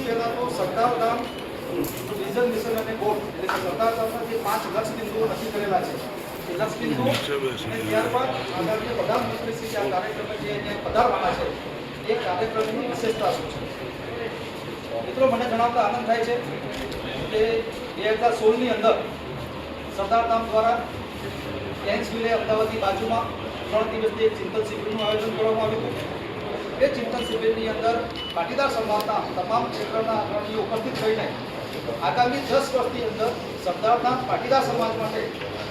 પહેલાં તો Sardardham vision mission અને ગોલ એટલે કે સરદારધામના જે 5 લક્ષ બિંદુઓ નક્કી કરેલા છે એ લક્ષ બિંદુઓ અને ત્યારબાદ આદરણીય પ્રધાનમંત્રી શ્રી આ કાર્યક્રમે જે પધારવાના છે એ કાર્યક્રમની વિશેષતા શું છે? મિત્રો, મને જણાવતા આનંદ થાય છે કે 2016ની અંદર સરદારધામ દ્વારા કેન્સવિલે અમદાવાદની બાજુમાં 3 દિવસની એક ચિંતન શિબિરનું આયોજન કરવામાં આવ્યું હતું. એ ચિંતન શિબિરની અંદર પાટીદાર સમાજના તમામ ક્ષેત્રના અગ્રણીઓ ઉપસ્થિત થઈને આગામી 10 વર્ષની અંદર સરદારધામ પાટીદાર સમાજ માટે,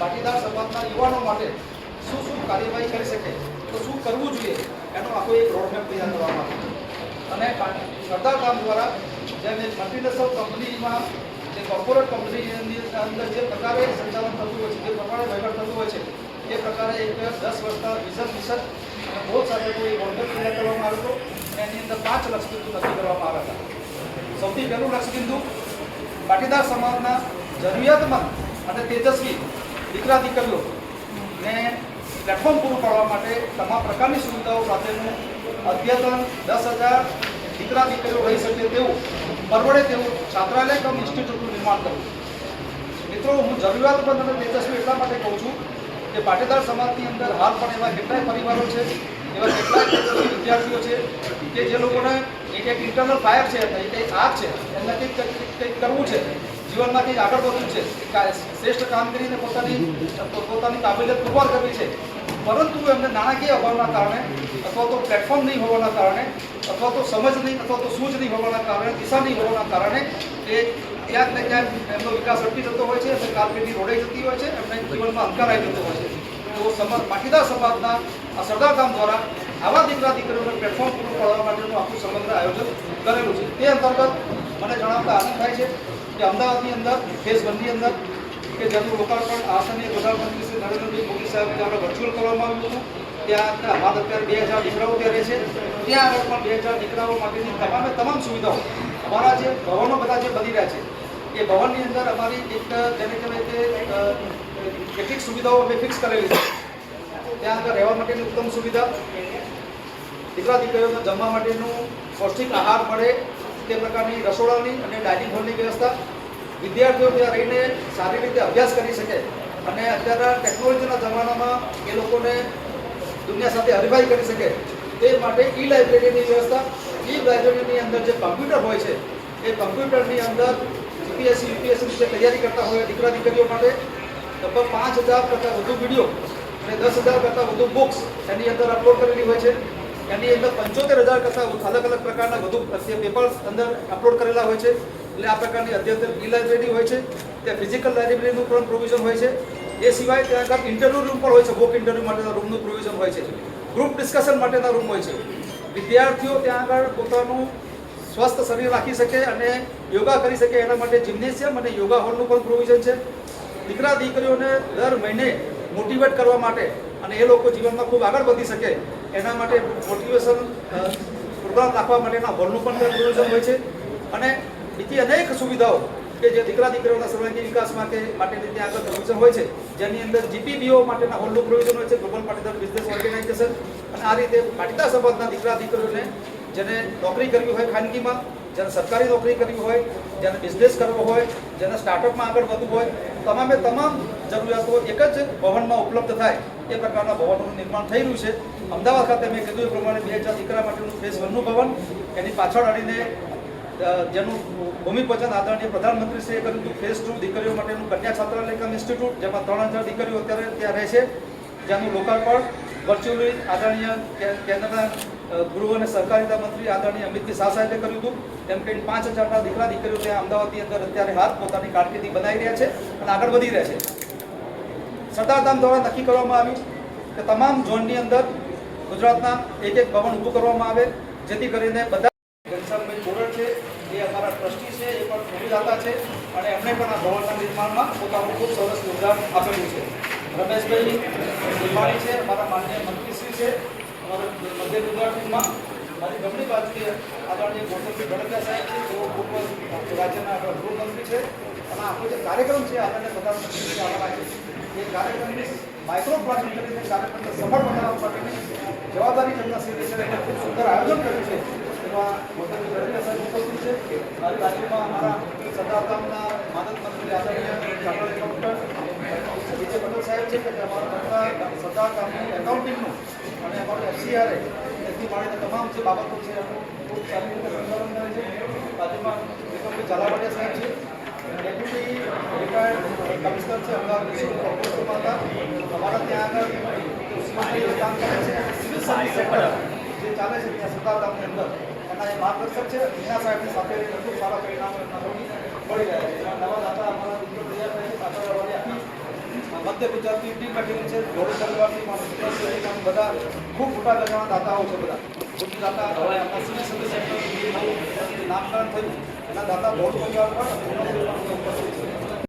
પાટીદાર સમાજના યુવાનો માટે શું શું કાર્યવાહી કરી શકે, તો શું કરવું જોઈએ એનો આખો એક રોડમેપ તૈયાર કરવામાં આવ્યો. અને સરદારધામ દ્વારા જેમ મલ્ટીનેશનલ કંપનીમાં જે કોર્પોરેટ કંપનીની અંદર જે પ્રકારે સંચાલન થતું હોય છે, જે પ્રકારે વહીવટ થતું હોય છે, એ પ્રકારે એક 10 વર્ષના વિઝન મિશન અને ગોલ સાથે કોઈ રોડમેપ તૈયાર કરવામાં આવ્યો હતો. અને એની અંદર 5 લક્ષ બિંદુ નક્કી કરવામાં આવ્યા હતા. સૌથી પહેલું લક્ષ બિંદુ પાટીદાર સમાજના જરૂરિયાતમંદ અને તેજસ્વી દીકરા દીકરીઓને પ્લેટફોર્મ પૂરું પાડવા માટે તમામ પ્રકારની સુવિધાઓ સાથેનું અદ્યતન 10,000 દીકરા દીકરીઓ રહી શકે તેવું પરવડે તેવું છાત્રાલય કમ ઇન્સ્ટિટ્યૂટનું નિર્માણ કરવું. મિત્રો, હું જરૂરિયાતમંદ અને તેજસ્વી એટલા માટે કહું છું કે પાટીદાર સમાજની અંદર હાલ પણ એવા કેટલાય પરિવારો છે, એવા કેટલાય તેજસ્વી વિદ્યાર્થીઓ છે કે જે લોકોને એક ઇન્ટરનલ ફાયર છે, એક આગ છે, એમને કંઈક કરવું છે, જીવનમાં કંઈક આગળ વધવું છે, શ્રેષ્ઠ કામગીરીને પોતાની કાબિલિયત પુરવાર કરવી છે, પરંતુ એમને નાણાકીય અભાવના કારણે અથવા તો પ્લેટફોર્મ નહીં હોવાના કારણે અથવા તો સમજ નહીં અથવા તો સૂઝ નહીં હોવાના કારણે, દિશા નહીં હોવાના કારણે એ ક્યાંક ને ક્યાંક એમનો વિકાસ અટકી જતો હોય છે, એમને કારકિર્દી રોડાઈ જતી હોય છે, એમને જીવનમાં અંધકાર આવી જતો હોય છે. તો પાટીદાર સમાજના આ સરદારધામ દ્વારા આવા દીકરા દીકરીઓને પ્લેટફોર્મ પૂરું પાડવા માટેનું આખું સમગ્ર આયોજન કરેલું છે. તે અંતર્ગત મને જણાવતા આનંદ થાય છે કે અમદાવાદની અંદર ફેઝ 1ની અંદર કે જેનું લોકાર્પણ આસનીય પ્રધાનમંત્રી શ્રી નરેન્દ્રભાઈ મોદી સાહેબ દ્વારા વર્ચ્યુઅલ કરવામાં આવ્યું હતું. ત્યાં હાલ અત્યારે 2000 દીકરાઓ ત્યાં રહે છે. ત્યાં આગળ પણ 2000 દીકરાઓ માટેની તમામ સુવિધાઓ અમારા જે ભવનો બધા જે બની રહ્યા છે એ ભવનની અંદર અમારી એક જેને કહેવાય કે કેટલીક સુવિધાઓ અમે ફિક્સ કરેલી છે. ત્યાં આગળ રહેવા માટેની ઉત્તમ સુવિધા, દીકરા દીકરીઓને જમવા માટેનું પૌષ્ટિક આહાર મળે તે પ્રકારની રસોડાની અને ડાઇનિંગ હોલની વ્યવસ્થા, વિદ્યાર્થીઓ ત્યાં રહીને સારી રીતે અભ્યાસ કરી શકે અને અત્યારના ટેકનોલોજીના જમાનામાં એ લોકોને દુનિયા સાથે હરીફાઈ કરી શકે તે માટે ઈ લાઇબ્રેરીની વ્યવસ્થા. ઈ લાઇબ્રેરીની અંદર જે કમ્પ્યુટર હોય છે એ કમ્પ્યુટરની અંદર જીપીએસસી યુપીએસસી જે તૈયારી કરતા હોય દીકરા દીકરીઓ માટે લગભગ 5,000 કરતાં વધુ વિડીયો અને 10,000 કરતાં વધુ બુક્સ એની અંદર અપલોડ કરેલી હોય છે. એની અંદર 75,000 કરતાં અલગ અલગ પ્રકારના વધુ પેપર્સ અંદર અપલોડ કરેલા હોય છે. એટલે આ પ્રકારની અદ્યતન ઈ લાઇબ્રેરી હોય છે. ત્યાં ફિઝિકલ લાઇબ્રેરીનું પણ પ્રોવિઝન હોય છે. એ સિવાય ત્યાં આગળ ઇન્ટરવ્યૂ રૂમ પણ હોય છે. વોક ઇન્ટરવ્યૂ માટેના રૂમનું પ્રોવિઝન હોય છે. ગ્રુપ ડિસ્કશન માટેના રૂમ હોય છે. વિદ્યાર્થીઓ ત્યાં આગળ પોતાનું સ્વસ્થ શરીર રાખી શકે અને યોગા કરી શકે એના માટે જિમ્નેશિયમ અને યોગા હોલનું પણ પ્રોવિઝન છે. દીકરા દીકરીઓને દર મહિને મોટિવેટ કરવા માટે અને એ લોકો જીવનમાં ખૂબ આગળ વધી શકે એના માટે મોટિવેશન પ્રોગ્રામ રાખવા માટેના હોલનું પણ પ્રોવિઝન હોય છે. અને બીજી અનેક સુવિધાઓ કે જે દીકરા દીકરીઓના સર્વાંગી વિકાસ માટેની ત્યાં આગળ પ્રોવિઝન હોય છે, જેની અંદર જીપીબીઓ માટેના હોલનું પ્રોવિઝન હોય છે, ગ્લોબલ પાટીદાર બિઝનેસ ઓર્ગેનાઇઝેશન. અને આ રીતે પાટીદાર સમાજના દીકરા દીકરીઓને જેને નોકરી કરવી હોય ખાનગીમાં, જેને સરકારી નોકરી કરવી હોય, જેને બિઝનેસ કરવો હોય, જેને સ્ટાર્ટઅપમાં આગળ વધવું હોય, તમામ જરૂરિયાતો એક જ ભવનમાં ઉપલબ્ધ થાય એ પ્રકારના ભવનોનું નિર્માણ થઈ રહ્યું છે. અમદાવાદ ખાતે મેં કીધું એ પ્રમાણે 2000 દીકરા માટેનું ફેઝ 1નું ભવન, એની પાછળ અડીને જેનું ભૂમિપૂજન આદરણીય પ્રધાનમંત્રીશ્રીએ કર્યું હતું. ફેઝ 2 દીકરીઓ માટેનું કન્યા છાત્રાલય કમ ઇન્સ્ટિટ્યૂટ, જેમાં 3000 દીકરીઓ અત્યારે ત્યાં રહે છે, જેનું લોકાર્પણ વર્ચ્યુઅલી આદરણીય કેન્દ્રના ગૃહ અને સહકારિતા મંત્રી આદરણીય અમિતજી શાહ સાહેબે કર્યું હતું. તેમ કહીને 5,000 દીકરા દીકરીઓ ત્યાં અમદાવાદની અંદર અત્યારે હાથ પોતાની કારકિર્દી બનાવી રહ્યા છે અને આગળ વધી રહ્યા છે. સરદારધામ દ્વારા નક્કી કરવામાં આવ્યું કે તમામ ઝોનની અંદર ગુજરાતના એક ભવન ઊભું કરવામાં આવે, જેથી કરીને બધા ઘનશ્યામભાઈ કોરડ છે એ અમારા ટ્રસ્ટી છે, એ પણ ભૂમિદાતા છે અને એમણે પણ આ ભવનના નિર્માણમાં પોતાનું ખૂબ સરસ યોગદાન આપેલું છે. રમેશભાઈ નિર્માણી છે અમારા માનનીય મંત્રીશ્રી છે. અમારા મધ્ય ગુજરાતમાં મારી જમણી બાજુએ આદરણીય ગૌતમભાઈ ગડકરિયા સાહેબ છે, તેઓ પૂર્વ રાજ્યના ગૃહમંત્રી છે. અને આખો જે કાર્યક્રમ છે આદરણીય પ્રધાનમંત્રી આવવાના છે, એ કાર્યક્રમની માઇક્રો પ્લાનિંગ કરીને કાર્યક્રમને સફળ બનાવવા માટેની જવાબદારી તેમના શ્રી દેશે ખૂબ સુંદર આયોજન કર્યું છે. એમાં ગૌતમભાઈ ગડકરિયા સાહેબ ઉપસ્થિત છે. દાતાઓના મદદ મંત્રી આદરણીય ચાર્ટર્ડ એકાઉન્ટન્ટ વિજય પટેલ સાહેબ છે કે અમારા સરદાર કામનું એકાઉન્ટિંગનું અને અમારું FCRA એથી મળીને તમામ જે બાબતો છે એનું ખૂબ સારી રીતે સંચાલન કરે છે. બાજુમાં વિક્રમભાઈ ઝાલાવાડિયા સાહેબ છે, ડેપ્યુટી રિટાયર્ડ કમિશનર છે, અમદાવાદ મ્યુનિસિપલ કોર્પોરેશનમાં હતા. અમારા ત્યાં આગળ સીમાભાઈ કામ કરે છે, સિવિલ સર્વિસ સેક્ટર જે ચાલે છે ત્યાં સરદાર ગામની અંદર એના એ માર્ગદર્શક છે. મીના સાહેબની સાથે ખૂબ સારા પરિણામો એમના મળી રહ્યા છે. એમાં નવા દાતા અમારા મિત્રો તૈયાર થાય છે. પાછળવાળી આખી મધ્ય ગુજરાતની ટીમ બેઠેલી છે. જોડે ચાલવાથી બધા ખૂબ મોટા પ્રકારના દાતાઓ છે. બધા મોટી દાતા આપણા સિવિલ સર્વિસ સેક્ટર નામકરણ થયું એના દાતા બહુ પરિવાર પણ ઉપસ્થિત છે.